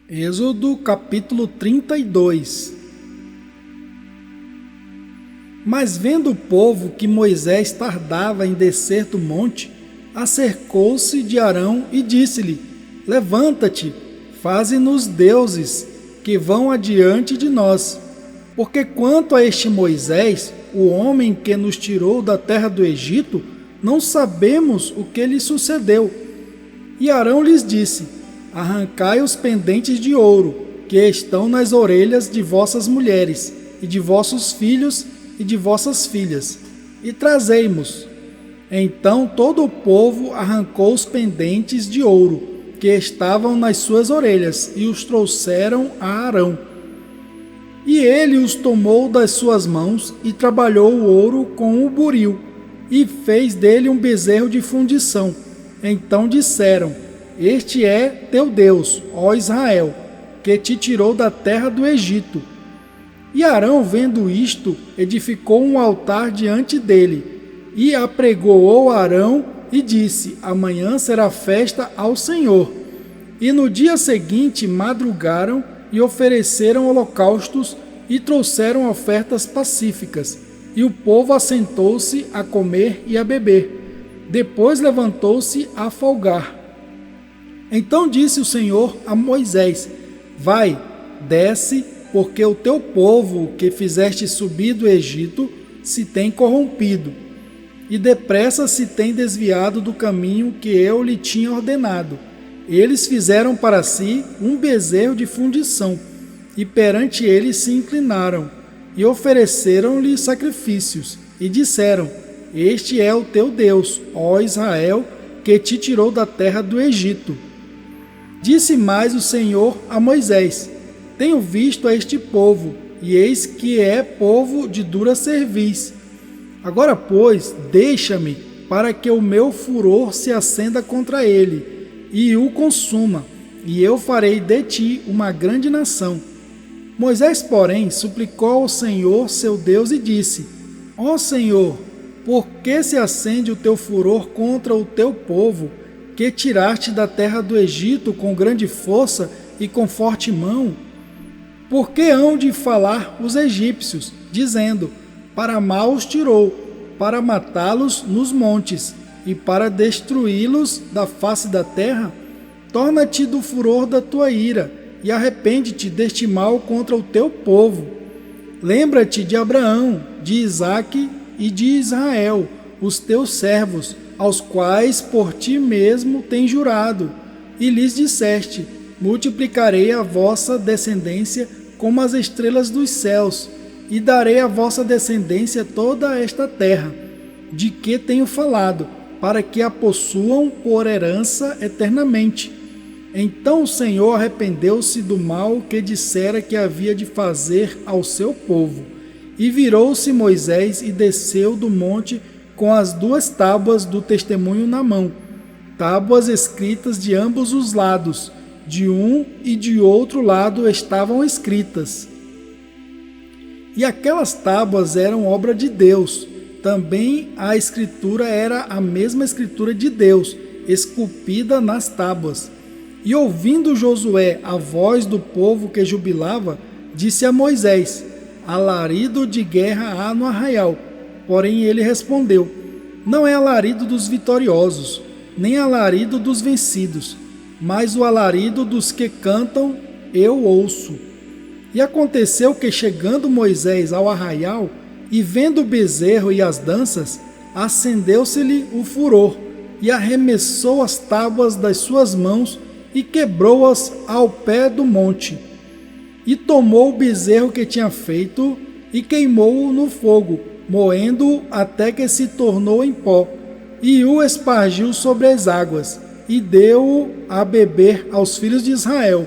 Êxodo capítulo 32. Mas vendo o povo que Moisés tardava em descer do monte, acercou-se de Arão e disse-lhe: Levanta-te, faze-nos deuses, que vão adiante de nós. Porque quanto a este Moisés, o homem que nos tirou da terra do Egito, não sabemos o que lhe sucedeu. E Arão lhes disse: Arrancai os pendentes de ouro, que estão nas orelhas de vossas mulheres, e de vossos filhos e de vossas filhas, e trazei-mos. Então todo o povo arrancou os pendentes de ouro, que estavam nas suas orelhas, e os trouxeram a Arão. E ele os tomou das suas mãos, e trabalhou o ouro com o buril, e fez dele um bezerro de fundição. Então disseram: Este é teu Deus, ó Israel, que te tirou da terra do Egito. E Arão, vendo isto, edificou um altar diante dele, e apregoou Arão e disse: Amanhã será festa ao Senhor. E no dia seguinte madrugaram e ofereceram holocaustos e trouxeram ofertas pacíficas. E o povo assentou-se a comer e a beber. Depois levantou-se a folgar. Então disse o Senhor a Moisés: Vai, desce, porque o teu povo que fizeste subir do Egito se tem corrompido, e depressa se tem desviado do caminho que eu lhe tinha ordenado. Eles fizeram para si um bezerro de fundição, e perante ele se inclinaram, e ofereceram-lhe sacrifícios, e disseram: Este é o teu Deus, ó Israel, que te tirou da terra do Egito. Disse mais o Senhor a Moisés: Tenho visto a este povo, e eis que é povo de dura cerviz. Agora, pois, deixa-me, para que o meu furor se acenda contra ele, e o consuma, e eu farei de ti uma grande nação. Moisés, porém, suplicou ao Senhor seu Deus e disse: Ó Senhor, por que se acende o teu furor contra o teu povo, que tiraste da terra do Egito com grande força e com forte mão? Por que hão de falar os egípcios, dizendo: Para mal os tirou, para matá-los nos montes, e para destruí-los da face da terra? Torna-te do furor da tua ira, e arrepende-te deste mal contra o teu povo. Lembra-te de Abraão, de Isaque e de Israel, os teus servos, aos quais por ti mesmo tens jurado, e lhes disseste: Multiplicarei a vossa descendência como as estrelas dos céus, e darei à vossa descendência toda esta terra, de que tenho falado, para que a possuam por herança eternamente. Então o Senhor arrependeu-se do mal que dissera que havia de fazer ao seu povo, e virou-se Moisés e desceu do monte com as 2 tábuas do testemunho na mão, tábuas escritas de ambos os lados, de um e de outro lado estavam escritas. E aquelas tábuas eram obra de Deus. Também a escritura era a mesma escritura de Deus, esculpida nas tábuas. E ouvindo Josué a voz do povo que jubilava, disse a Moisés: Alarido de guerra há no arraial. Porém ele respondeu: Não é alarido dos vitoriosos, nem alarido dos vencidos, mas o alarido dos que cantam eu ouço. E aconteceu que, chegando Moisés ao arraial, e vendo o bezerro e as danças, acendeu-se-lhe o furor, e arremessou as tábuas das suas mãos, e quebrou-as ao pé do monte. E tomou o bezerro que tinha feito, e queimou-o no fogo, moendo-o até que se tornou em pó, e o espargiu sobre as águas, e deu-o a beber aos filhos de Israel.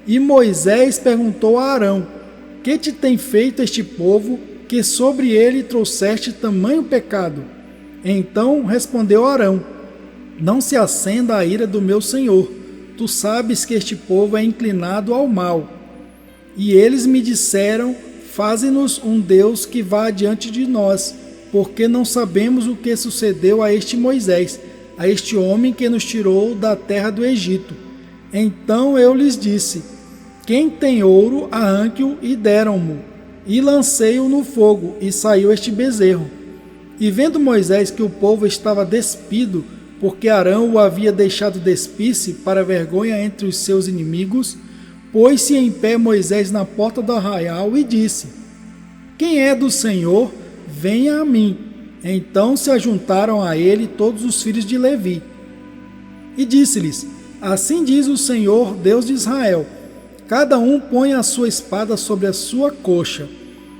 E Moisés perguntou a Arão: Que te tem feito este povo, que sobre ele trouxeste tamanho pecado? Então respondeu Arão: Não se acenda a ira do meu senhor. Tu sabes que este povo é inclinado ao mal. E eles me disseram: Faze-nos um Deus que vá adiante de nós, porque não sabemos o que sucedeu a este Moisés, a este homem que nos tirou da terra do Egito. Então eu lhes disse: quem tem ouro, arranque-o e deram-mo, e lancei-o no fogo, e saiu este bezerro. E vendo Moisés que o povo estava despido, porque Arão o havia deixado despir-se para vergonha entre os seus inimigos, pôs-se em pé Moisés na porta do arraial e disse: quem é do Senhor, venha a mim. Então se ajuntaram a ele todos os filhos de Levi. E disse-lhes: assim diz o Senhor, Deus de Israel: cada um põe a sua espada sobre a sua coxa,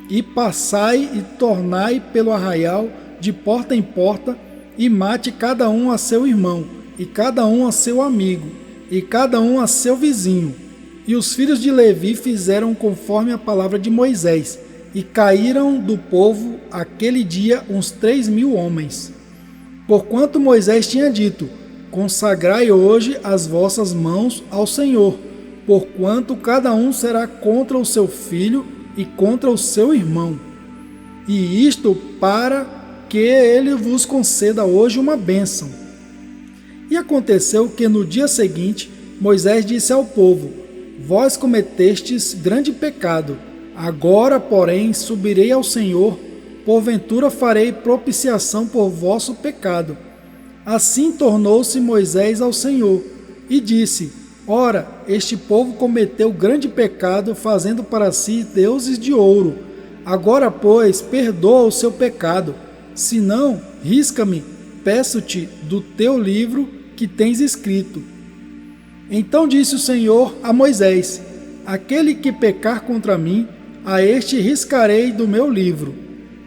e passai e tornai pelo arraial de porta em porta, e mate cada um a seu irmão, e cada um a seu amigo, e cada um a seu vizinho. E os filhos de Levi fizeram conforme a palavra de Moisés, e caíram do povo aquele dia uns 3.000 homens. Porquanto Moisés tinha dito: consagrai hoje as vossas mãos ao Senhor, porquanto cada um será contra o seu filho e contra o seu irmão. E isto para que ele vos conceda hoje uma bênção. E aconteceu que no dia seguinte Moisés disse ao povo: vós cometestes grande pecado. Agora, porém, subirei ao Senhor, porventura farei propiciação por vosso pecado. Assim tornou-se Moisés ao Senhor e disse: ora, este povo cometeu grande pecado, fazendo para si deuses de ouro. Agora, pois, perdoa o seu pecado. Se não, risca-me, peço-te, do teu livro que tens escrito. Então disse o Senhor a Moisés: aquele que pecar contra mim, a este riscarei do meu livro.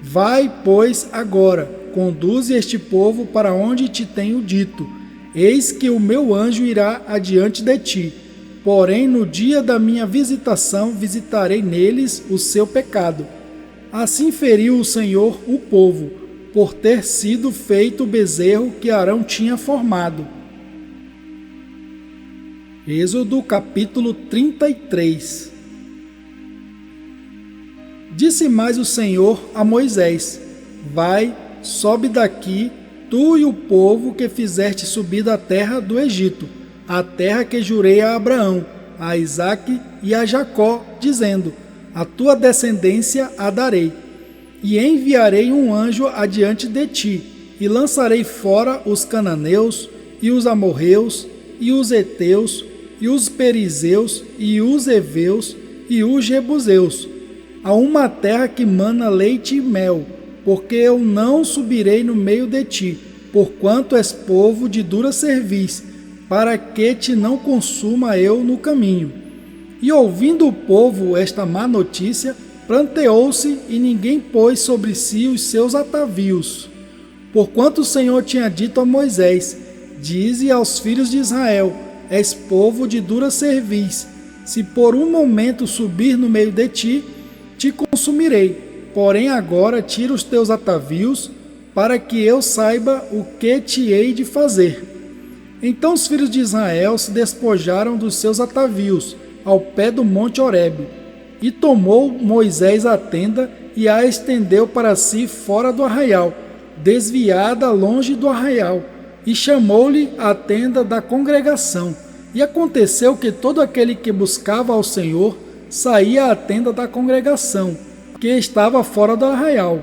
Vai, pois, agora, conduze este povo para onde te tenho dito. Eis que o meu anjo irá adiante de ti. Porém, no dia da minha visitação, visitarei neles o seu pecado. Assim feriu o Senhor o povo, por ter sido feito o bezerro que Arão tinha formado. Êxodo capítulo 33. Disse mais o Senhor a Moisés: vai, sobe daqui, tu e o povo que fizeste subir da terra do Egito, a terra que jurei a Abraão, a Isaque e a Jacó, dizendo: a tua descendência a darei. E enviarei um anjo adiante de ti, e lançarei fora os cananeus, e os amorreus, e os heteus, e os perizeus, e os heveus, e os jebuseus, a uma terra que mana leite e mel, porque eu não subirei no meio de ti, porquanto és povo de dura cerviz, para que te não consuma eu no caminho. E ouvindo o povo esta má notícia, pranteou-se, e ninguém pôs sobre si os seus atavios. Porquanto o Senhor tinha dito a Moisés: dize aos filhos de Israel: és povo de dura cerviz, se por um momento subir no meio de ti, te consumirei. Porém agora tira os teus atavios, para que eu saiba o que te hei de fazer. Então os filhos de Israel se despojaram dos seus atavios, ao pé do monte Horebe. E tomou Moisés a tenda, e a estendeu para si fora do arraial, desviada longe do arraial, e chamou-lhe a tenda da congregação. E aconteceu que todo aquele que buscava ao Senhor saía à tenda da congregação, que estava fora do arraial.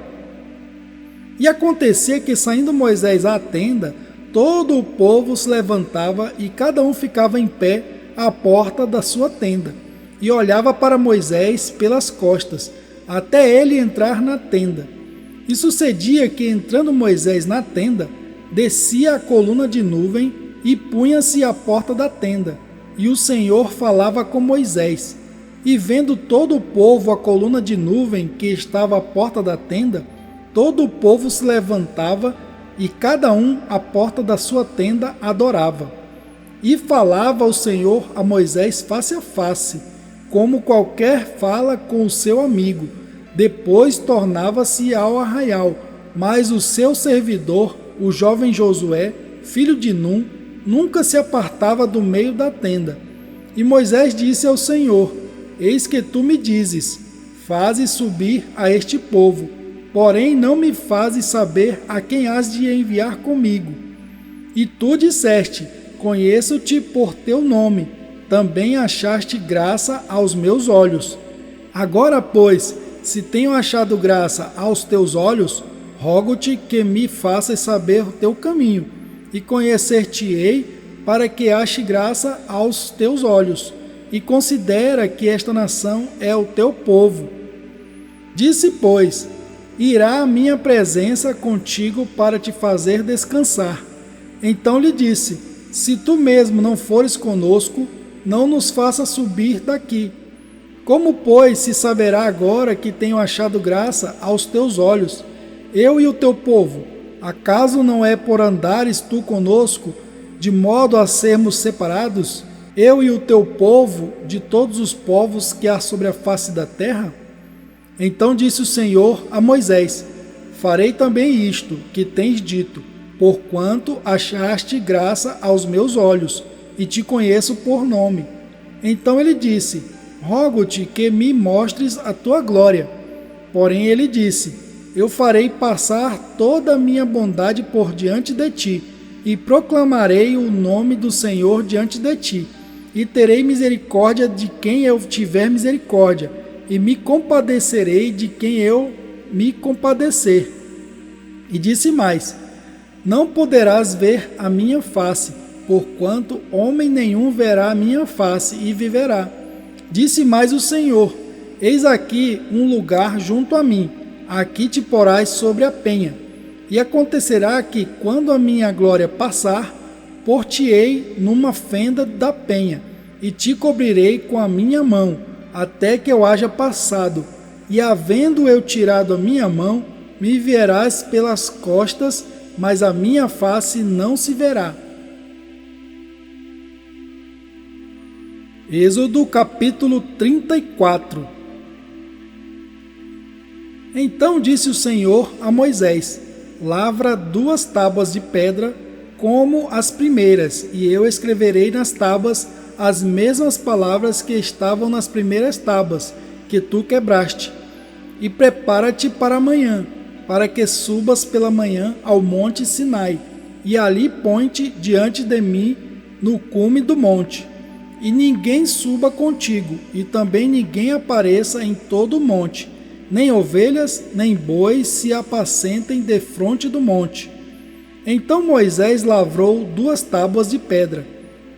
E acontecia que, saindo Moisés à tenda, todo o povo se levantava, e cada um ficava em pé à porta da sua tenda, e olhava para Moisés pelas costas, até ele entrar na tenda. E sucedia que, entrando Moisés na tenda, descia a coluna de nuvem e punha-se à porta da tenda, e o Senhor falava com Moisés. E vendo todo o povo a coluna de nuvem que estava à porta da tenda, todo o povo se levantava, e cada um à porta da sua tenda adorava. E falava o Senhor a Moisés face a face, como qualquer fala com o seu amigo. Depois tornava-se ao arraial, mas o seu servidor, o jovem Josué, filho de Num, nunca se apartava do meio da tenda. E Moisés disse ao Senhor: eis que tu me dizes: fazes subir a este povo, porém não me fazes saber a quem has de enviar comigo. E tu disseste: conheço-te por teu nome, também achaste graça aos meus olhos. Agora, pois, se tenho achado graça aos teus olhos, rogo-te que me faças saber o teu caminho, e conhecer-te-ei para que ache graça aos teus olhos, e considera que esta nação é o teu povo. Disse, pois, irá a minha presença contigo para te fazer descansar. Então lhe disse, se tu mesmo não fores conosco, não nos faça subir daqui. Como, pois, se saberá agora que tenho achado graça aos teus olhos, eu e o teu povo? Acaso não é por andares tu conosco, de modo a sermos separados, eu e o teu povo, de todos os povos que há sobre a face da terra? Então disse o Senhor a Moisés, farei também isto que tens dito, porquanto achaste graça aos meus olhos, e te conheço por nome. Então ele disse, rogo-te que me mostres a tua glória. Porém ele disse, eu farei passar toda a minha bondade por diante de ti, e proclamarei o nome do Senhor diante de ti, e terei misericórdia de quem eu tiver misericórdia, e me compadecerei de quem eu me compadecer. E disse mais, não poderás ver a minha face, porquanto homem nenhum verá a minha face e viverá. Disse mais o Senhor, eis aqui um lugar junto a mim, aqui te porás sobre a penha. E acontecerá que, quando a minha glória passar, pôr-te-ei numa fenda da penha, e te cobrirei com a minha mão, até que eu haja passado. E havendo eu tirado a minha mão, me verás pelas costas, mas a minha face não se verá. Êxodo capítulo 34. Então disse o Senhor a Moisés, lavra 2 tábuas de pedra, como as primeiras, e eu escreverei nas tábuas as mesmas palavras que estavam nas primeiras tábuas, que tu quebraste. E prepara-te para amanhã, para que subas pela manhã ao monte Sinai, e ali põe-te diante de mim no cume do monte. E ninguém suba contigo, e também ninguém apareça em todo o monte, nem ovelhas, nem bois se apacentem defronte do monte. Então Moisés lavrou 2 tábuas de pedra,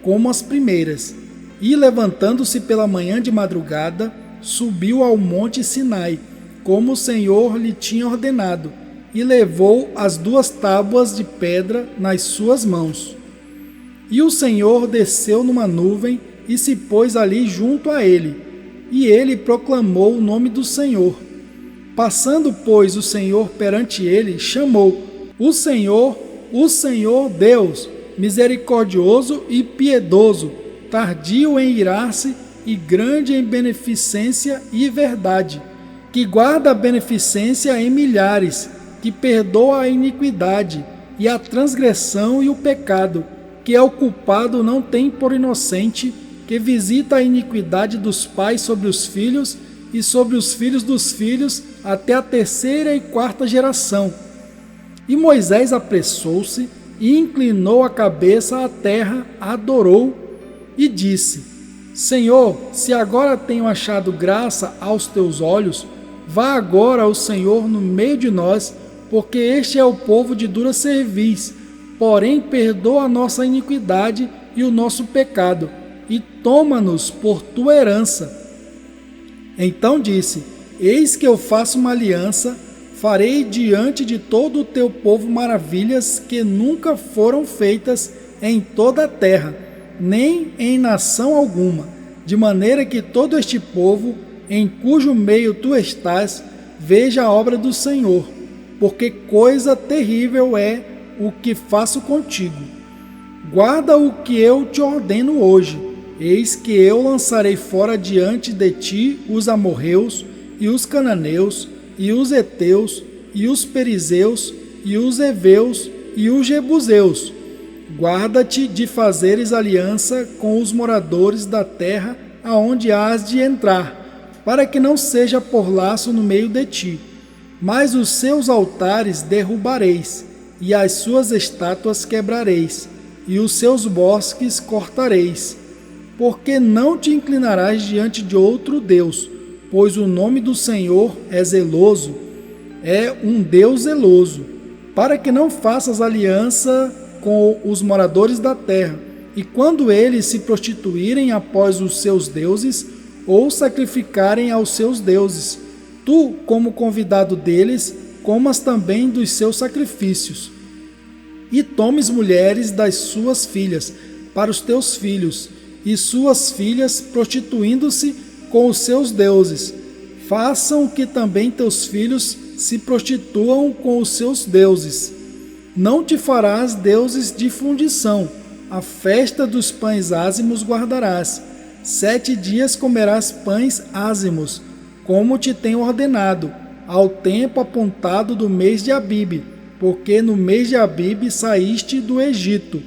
como as primeiras, e levantando-se pela manhã de madrugada, subiu ao monte Sinai, como o Senhor lhe tinha ordenado, e levou as 2 tábuas de pedra nas suas mãos. E o Senhor desceu numa nuvem e se pôs ali junto a ele, e ele proclamou o nome do Senhor. Passando, pois, o Senhor perante ele, chamou, o Senhor Deus, misericordioso e piedoso, tardio em irar-se e grande em beneficência e verdade, que guarda a beneficência em milhares, que perdoa a iniquidade e a transgressão e o pecado, que é o culpado não tem por inocente, que visita a iniquidade dos pais sobre os filhos e sobre os filhos dos filhos até a 3ª e 4ª geração. E Moisés apressou-se e inclinou a cabeça à terra, adorou e disse, Senhor, se agora tenho achado graça aos teus olhos, vá agora o Senhor no meio de nós, porque este é o povo de dura cerviz, porém perdoa a nossa iniquidade e o nosso pecado, e toma-nos por tua herança. Então disse, eis que eu faço uma aliança, farei diante de todo o teu povo maravilhas que nunca foram feitas em toda a terra, nem em nação alguma, de maneira que todo este povo, em cujo meio tu estás, veja a obra do Senhor, porque coisa terrível é o que faço contigo. Guarda o que eu te ordeno hoje. Eis que eu lançarei fora diante de ti os amorreus, e os cananeus, e os heteus, e os perizeus, e os heveus, e os jebuseus. Guarda-te de fazeres aliança com os moradores da terra aonde hás de entrar, para que não seja por laço no meio de ti. Mas os seus altares derrubareis, e as suas estátuas quebrareis, e os seus bosques cortareis. porque não te inclinarás diante de outro Deus, pois o nome do Senhor é zeloso, é um Deus zeloso, para que não faças aliança com os moradores da terra, e quando eles se prostituírem após os seus deuses, ou sacrificarem aos seus deuses, tu, como convidado deles, comas também dos seus sacrifícios, e tomes mulheres das suas filhas para os teus filhos, e suas filhas prostituindo-se com os seus deuses. Façam que também teus filhos se prostituam com os seus deuses. Não te farás deuses de fundição. A festa dos pães ázimos guardarás. 7 dias comerás pães ázimos, como te tenho ordenado, ao tempo apontado do mês de Abibe, porque no mês de Abibe saíste do Egito.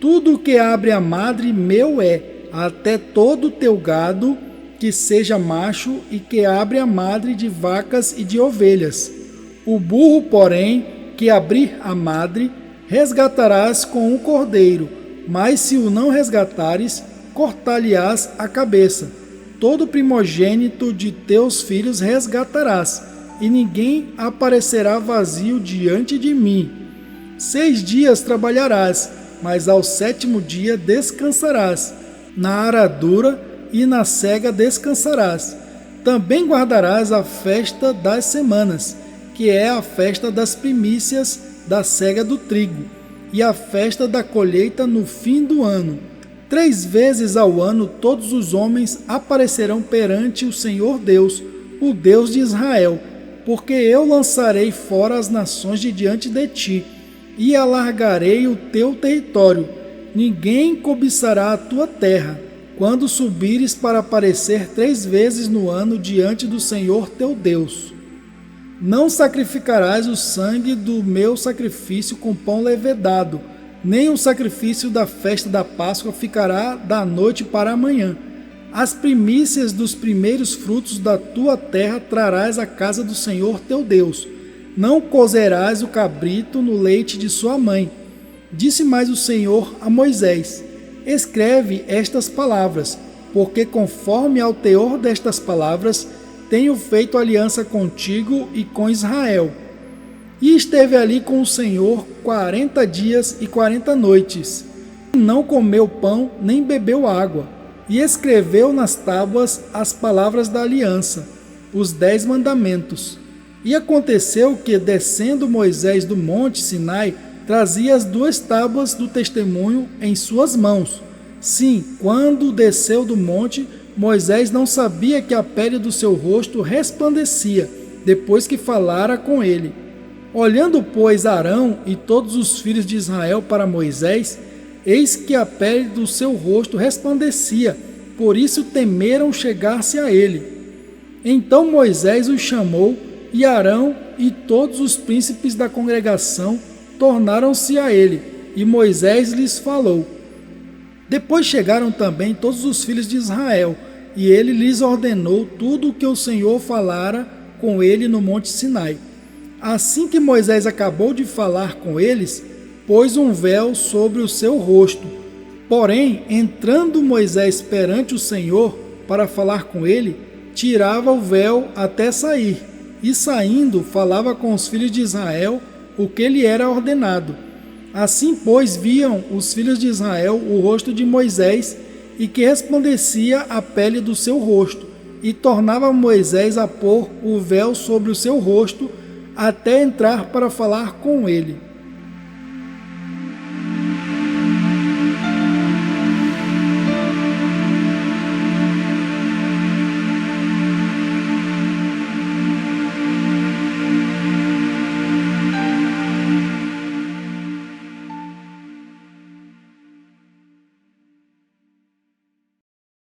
Tudo o que abre a madre meu é, até todo o teu gado, que seja macho e que abre a madre de vacas e de ovelhas. O burro, porém, que abrir a madre, resgatarás com um cordeiro, mas se o não resgatares, cortar-lhe-ás a cabeça. Todo primogênito de teus filhos resgatarás, e ninguém aparecerá vazio diante de mim. 6 dias trabalharás, mas ao 7º dia descansarás. Na aradura e na sega descansarás. Também guardarás a festa das semanas, que é a festa das primícias da sega do trigo, e a festa da colheita no fim do ano. 3 vezes ao ano todos os homens aparecerão perante o Senhor Deus, o Deus de Israel, porque eu lançarei fora as nações de diante de ti, e alargarei o teu território. Ninguém cobiçará a tua terra, quando subires para aparecer 3 vezes no ano diante do Senhor teu Deus. Não sacrificarás o sangue do meu sacrifício com pão levedado, nem o sacrifício da festa da Páscoa ficará da noite para a manhã. As primícias dos primeiros frutos da tua terra trarás à casa do Senhor teu Deus. Não cozerás o cabrito no leite de sua mãe. Disse mais o Senhor a Moisés: escreve estas palavras, porque conforme ao teor destas palavras, tenho feito aliança contigo e com Israel. E esteve ali com o Senhor 40 dias e 40 noites. Não comeu pão, nem bebeu água. E escreveu nas tábuas as palavras da aliança, os 10 mandamentos. E aconteceu que, descendo Moisés do monte Sinai, trazia as 2 tábuas do testemunho em suas mãos. Sim, quando desceu do monte, Moisés não sabia que a pele do seu rosto resplandecia, depois que falara com ele. Olhando, pois, Arão e todos os filhos de Israel para Moisés, eis que a pele do seu rosto resplandecia, por isso temeram chegar-se a ele. Então Moisés os chamou, e Arão e todos os príncipes da congregação tornaram-se a ele, e Moisés lhes falou. Depois chegaram também todos os filhos de Israel, e ele lhes ordenou tudo o que o Senhor falara com ele no monte Sinai. Assim que Moisés acabou de falar com eles, pôs um véu sobre o seu rosto. Porém, entrando Moisés perante o Senhor para falar com ele, tirava o véu até sair, e saindo falava com os filhos de Israel o que lhe era ordenado. Assim, pois, viam os filhos de Israel o rosto de Moisés, e que resplandecia a pele do seu rosto, e tornava Moisés a pôr o véu sobre o seu rosto, até entrar para falar com ele.